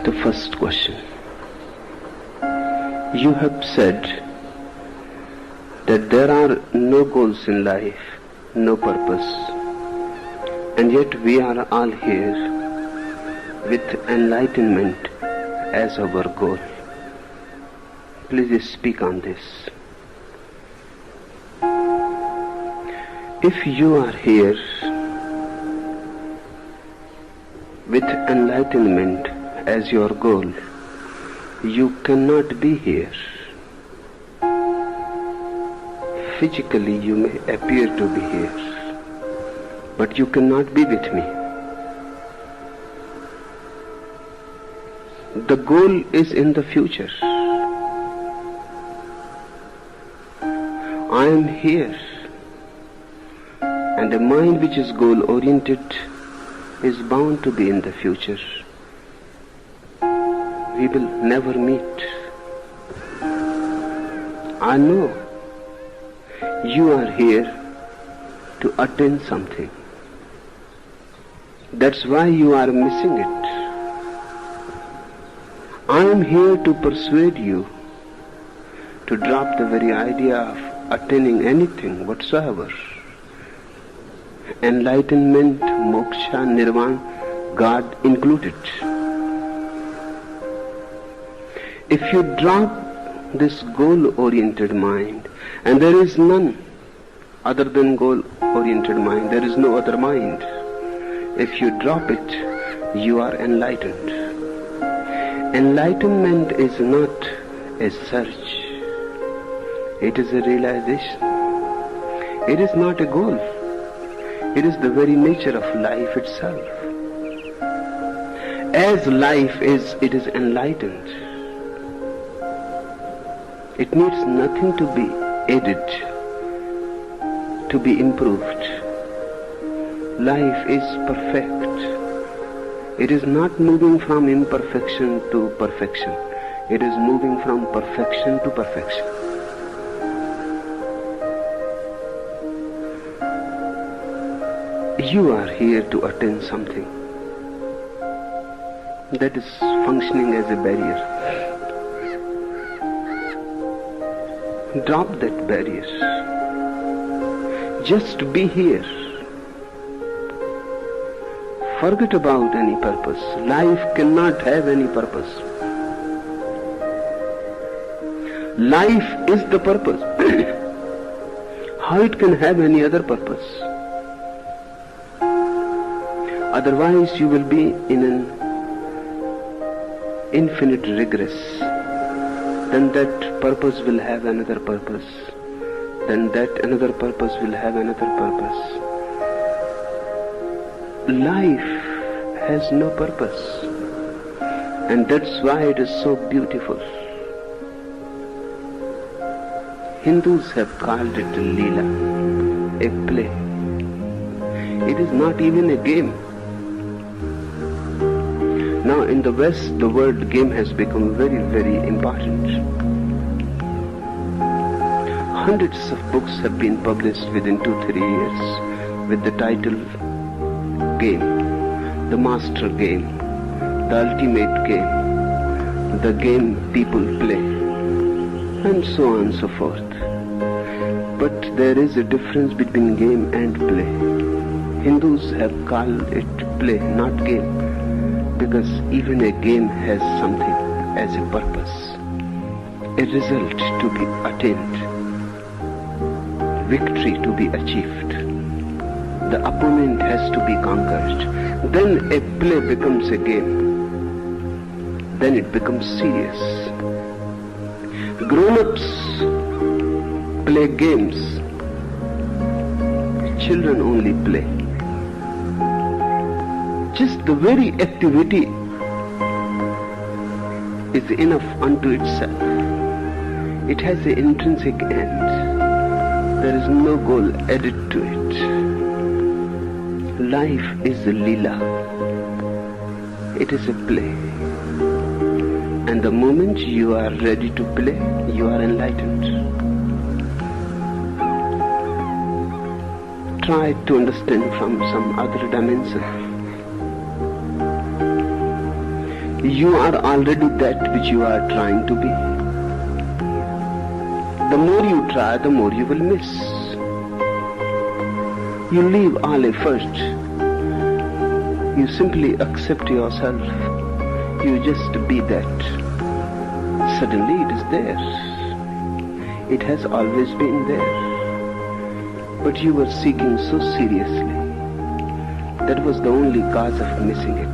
the first question. You have said that there are no goals in life, no purpose, and yet we are all here with enlightenment as our goal. Please speak on this. If you are here with enlightenment as your goal, you cannot be here. Physically you may appear to be here, but you cannot be with me. The goal is in the future. I am here, and a mind which is goal-oriented is bound to be in the future. We will never meet. I know you are here to attain something. That's why you are missing it. I am here to persuade you to drop the very idea of attaining anything whatsoever. Enlightenment, moksha, nirvana, God included. If you drop this goal-oriented mind, and there is none other than goal-oriented mind, there is no other mind. If you drop it, you are enlightened. Enlightenment is not a search. It is a realization. It is not a goal. It is the very nature of life itself. As life is, it is enlightened. It needs nothing to be added, to be improved. Life is perfect. It is not moving from imperfection to perfection. It is moving from perfection to perfection. You are here to attain something that is functioning as a barrier. Drop that barrier. Just be here. Forget about any purpose. Life cannot have any purpose. Life is the purpose. How it can have any other purpose? Otherwise you will be in an infinite regress. Then that purpose will have another purpose. Then that another purpose will have another purpose. Life has no purpose. And that's why it is so beautiful. Hindus have called it Leela, a play. It is not even a game. Now in the West, the word game has become very, very important. Hundreds of books have been published within 2-3 years with the title Game, the master game, the ultimate game, the game people play, and so on and so forth. But there is a difference between game and play. Hindus have called it play, not game, because even a game has something as a purpose, a result to be attained, victory to be achieved. The opponent has to be conquered. Then a play becomes a game. Then it becomes serious. Grown-ups play games. Children only play. Just the very activity is enough unto itself. It has an intrinsic end. There is no goal added to it. Life is a Leela. It is a play. And the moment you are ready to play, you are enlightened. Try to understand from some other dimension. You are already that which you are trying to be. The more you try, the more you will miss. You leave all effort. You simply accept yourself. You just be that. Suddenly it is there. It has always been there. But you were seeking so seriously. That was the only cause of missing it.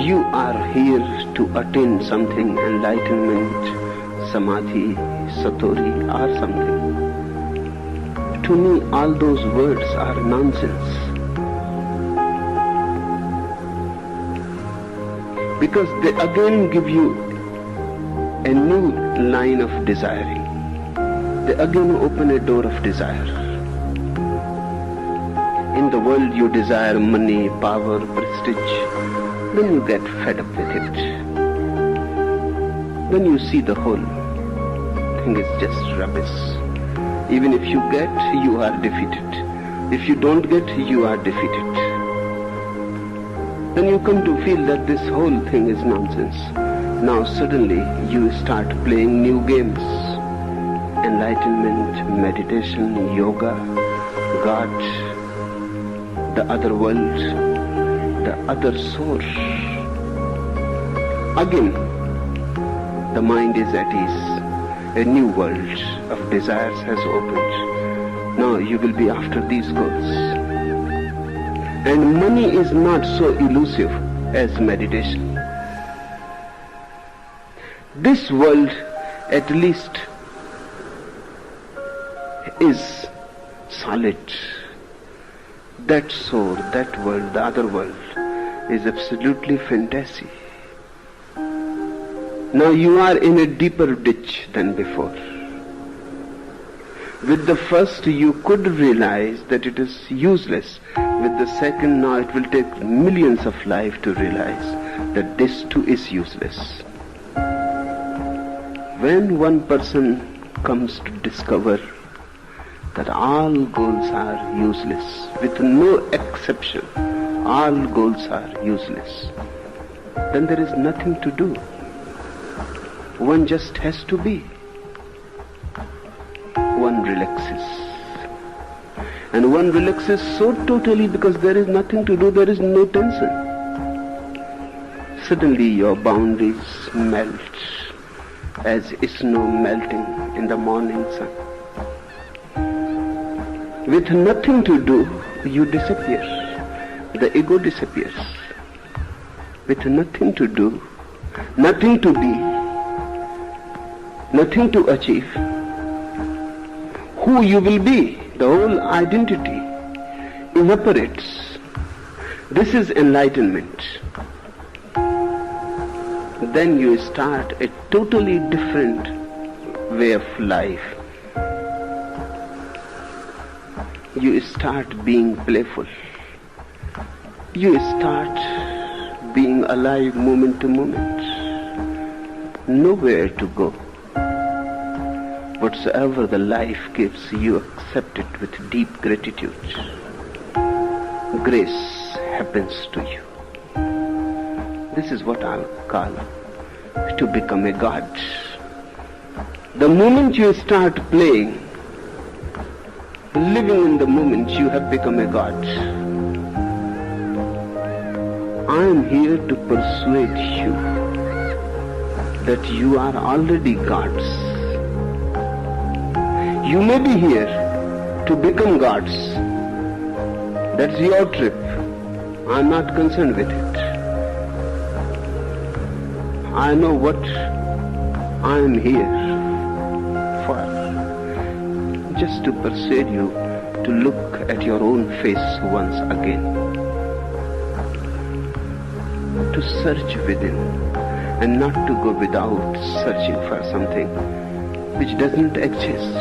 You are here to attain something, enlightenment, samadhi, satori, or something. To me, all those words are nonsense. Because they again give you a new line of desiring. They again open a door of desire. In the world you desire money, power, prestige. Then you get fed up with it. Then you see the whole thing is just rubbish. Even if you get, you are defeated. If you don't get, you are defeated. Then you come to feel that this whole thing is nonsense. Now suddenly you start playing new games. Enlightenment, meditation, yoga, God, the other world, the other source. Again, the mind is at ease. A new world of desires has opened. Now you will be after these goals. And money is not so elusive as meditation. This world, at least, is solid. That soul, that world, the other world, is absolutely fantasy. Now you are in a deeper ditch than before. With the first you could realize that it is useless. With the second, now it will take millions of lives to realize that this too is useless. When one person comes to discover that all goals are useless, with no exception, all goals are useless, then there is nothing to do. One just has to be. One relaxes. And one relaxes so totally because there is nothing to do, there is no tension. Suddenly your boundaries melt as snow melting in the morning sun. With nothing to do, you disappear. The ego disappears. With nothing to do, nothing to be, nothing to achieve, who you will be, the whole identity evaporates. This is enlightenment. Then you start a totally different way of life. You start being playful. You start being alive moment to moment. Nowhere to go. Whatsoever the life gives, you accept it with deep gratitude. Grace happens to you. This is what I'll call to become a god. The moment you start playing, living in the moment, you have become a god. I am here to persuade you that you are already gods. You may be here to become gods. That's your trip. I'm not concerned with it. I know what I am here for. Just to persuade you to look at your own face once again. To search within and not to go without searching for something which doesn't exist.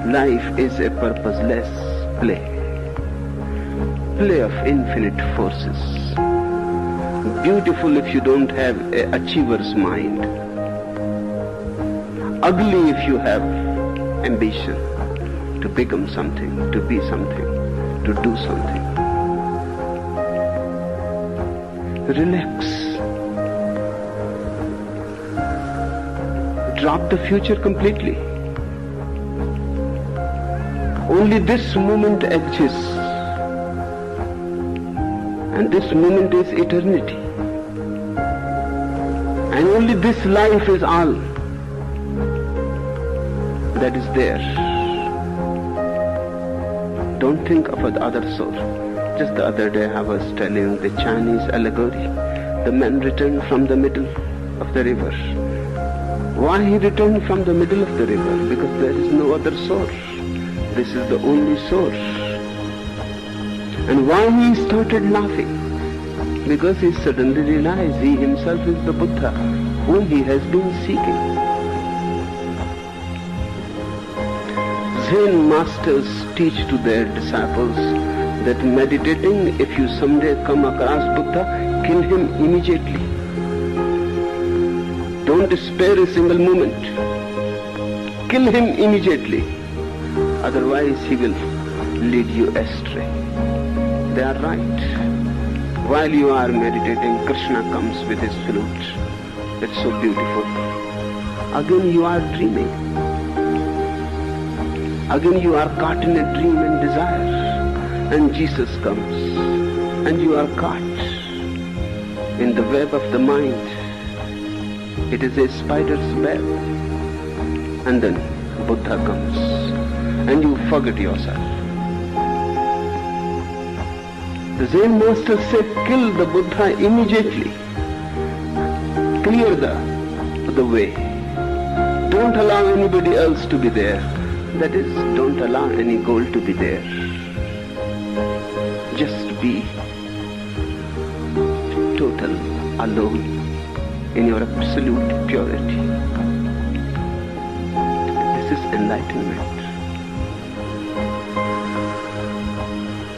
Life is a purposeless play. Play of infinite forces. Beautiful if you don't have an achiever's mind. Ugly if you have ambition to become something, to be something, to do something. Relax. Drop the future completely. Only this moment exists. And this moment is eternity. And only this life is all that is there. Don't think of the other soul. Just the other day I was telling the Chinese allegory. The man returned from the middle of the river. Why he returned from the middle of the river? Because there is no other source. This is the only source. And why he started laughing? Because he suddenly realized he himself is the Buddha whom he has been seeking. Zen masters teach to their disciples that meditating, if you someday come across Buddha, kill him immediately. Don't spare a single moment. Kill him immediately. Otherwise he will lead you astray. They are right. While you are meditating, Krishna comes with his flute. It's so beautiful. Again you are dreaming. Again you are caught in a dream and desire. And Jesus comes. And you are caught in the web of the mind. It is a spider's web. And then Buddha comes. And you forget yourself. The Zen master said, kill the Buddha immediately. Clear the way. Don't allow anybody else to be there. That is, don't allow any goal to be there. Just be total, alone, in your absolute purity. This is enlightenment.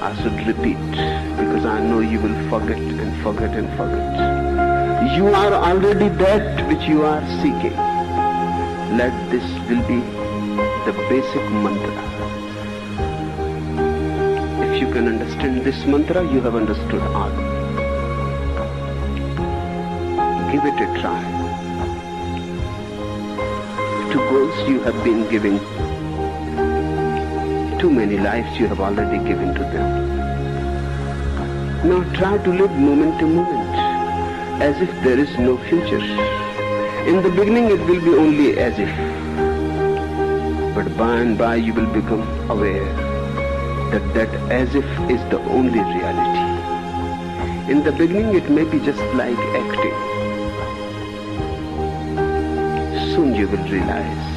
I should repeat, because I know you will forget and forget and forget. You are already that which you are seeking. Let this will be the basic mantra. If you can understand this mantra, you have understood all. Give it a try. To goals you have been giving. Too many lives you have already given to them. Now try to live moment to moment, as if there is no future. In the beginning it will be only as if. But by and by you will become aware that as if is the only reality. In the beginning it may be just like acting. Soon you will realize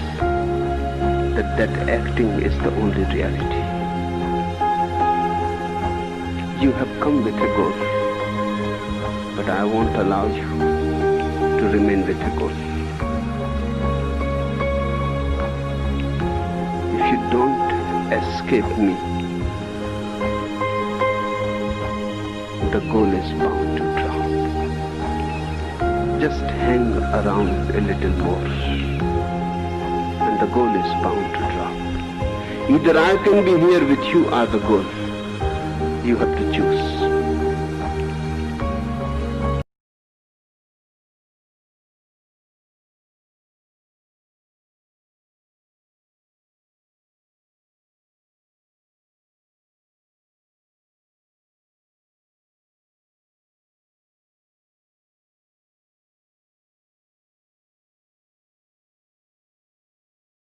that acting is the only reality. You have come with a goal, but I won't allow you to remain with a goal. If you don't escape me, the goal is bound to drop. Just hang around a little more, and the goal is bound to drop. Either I can be here with you or the goal. You have to choose.